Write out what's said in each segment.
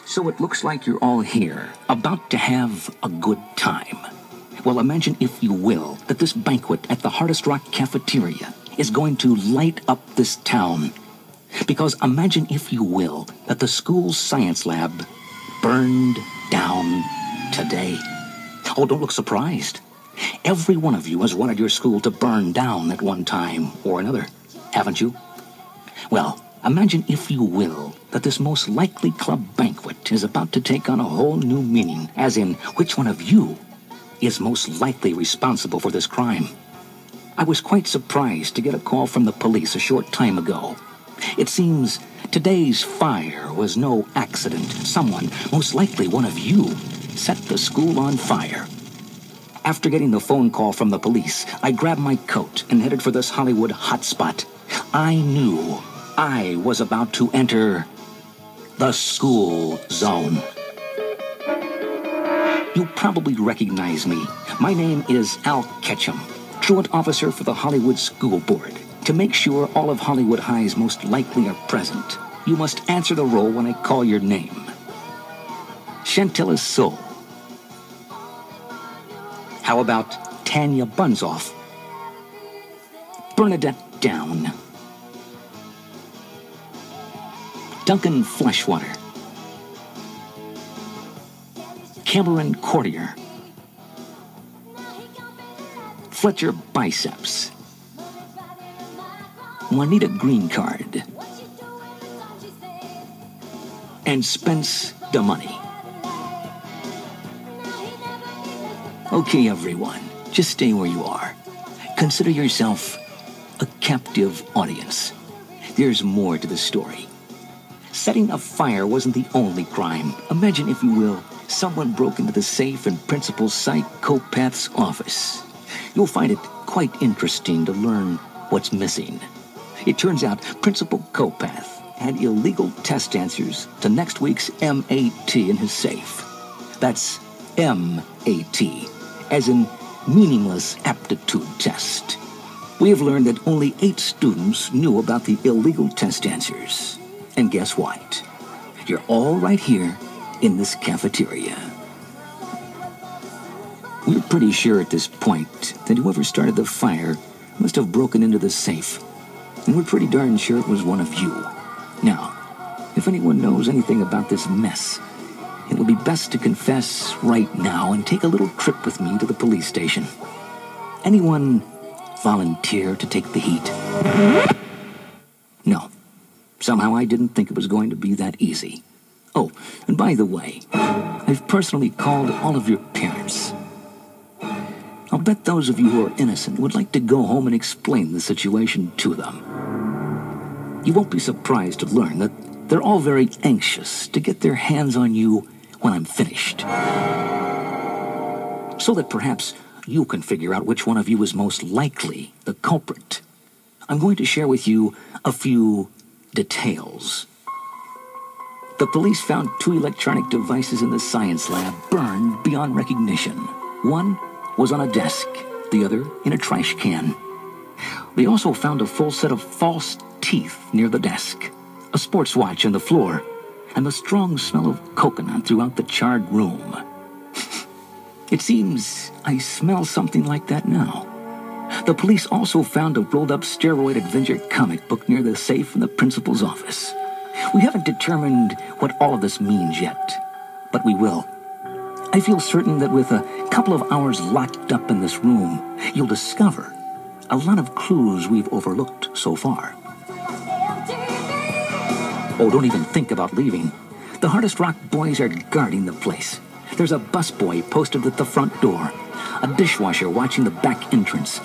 So it looks like you're all here, about to have a good time. Well, imagine, if you will, that this banquet at the Hardest Rock Cafeteria is going to light up this town. Because imagine, if you will, that the school's science lab burned down today. Oh, don't look surprised. Every one of you has wanted your school to burn down at one time or another, haven't you? Well, imagine, if you will, that this most likely club banquet is about to take on a whole new meaning, as in, which one of you is most likely responsible for this crime? I was quite surprised to get a call from the police a short time ago. It seems today's fire was no accident. Someone, most likely one of you, set the school on fire. After getting the phone call from the police, I grabbed my coat and headed for this Hollywood hotspot. I knew I was about to enter the school zone. You'll probably recognize me. My name is Al Ketchum, truant officer for the Hollywood School Board. To make sure all of Hollywood High's most likely are present, you must answer the roll when I call your name. Chantilly Soul. How about Tanya Bunzoff? Bernadette Down. Duncan Fleshwater. Cameron Courtier. Fletcher Biceps. Juanita Greencard. And Spence DeMoney. Okay, everyone, just stay where you are. Consider yourself a captive audience. There's more to the story. Setting a fire wasn't the only crime. Imagine, if you will, someone broke into the safe in Principal Psychopath's office. You'll find it quite interesting to learn what's missing. It turns out Principal Copath had illegal test answers to next week's MAT in his safe. That's MAT, as in meaningless aptitude test. We have learned that only 8 students knew about the illegal test answers. And guess what? You're all right here in this cafeteria. We're pretty sure at this point that whoever started the fire must have broken into the safe. And we're pretty darn sure it was one of you. Now, if anyone knows anything about this mess, it would be best to confess right now and take a little trip with me to the police station. Anyone volunteer to take the heat? No. Somehow I didn't think it was going to be that easy. Oh, and by the way, I've personally called all of your parents. I'll bet those of you who are innocent would like to go home and explain the situation to them. You won't be surprised to learn that they're all very anxious to get their hands on you when I'm finished. So that perhaps you can figure out which one of you is most likely the culprit. I'm going to share with you a few details. The police found 2 electronic devices in the science lab burned beyond recognition. One was on a desk, the other in a trash can. They also found a full set of false teeth near the desk, a sports watch on the floor, and the strong smell of coconut throughout the charred room. It seems I smell something like that now. The police also found a rolled-up steroid adventure comic book near the safe in the principal's office. We haven't determined what all of this means yet, but we will. I feel certain that with a couple of hours locked up in this room, you'll discover a lot of clues we've overlooked so far. Oh, don't even think about leaving. The Hardest Rock boys are guarding the place. There's a busboy posted at the front door, a dishwasher watching the back entrance,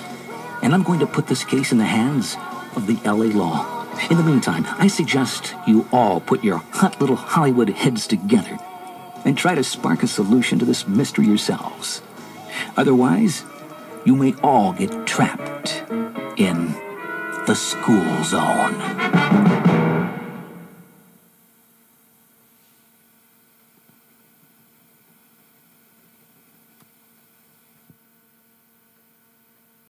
and I'm going to put this case in the hands of the LA law. In the meantime, I suggest you all put your hot little Hollywood heads together and try to spark a solution to this mystery yourselves. Otherwise, you may all get trapped in the school zone.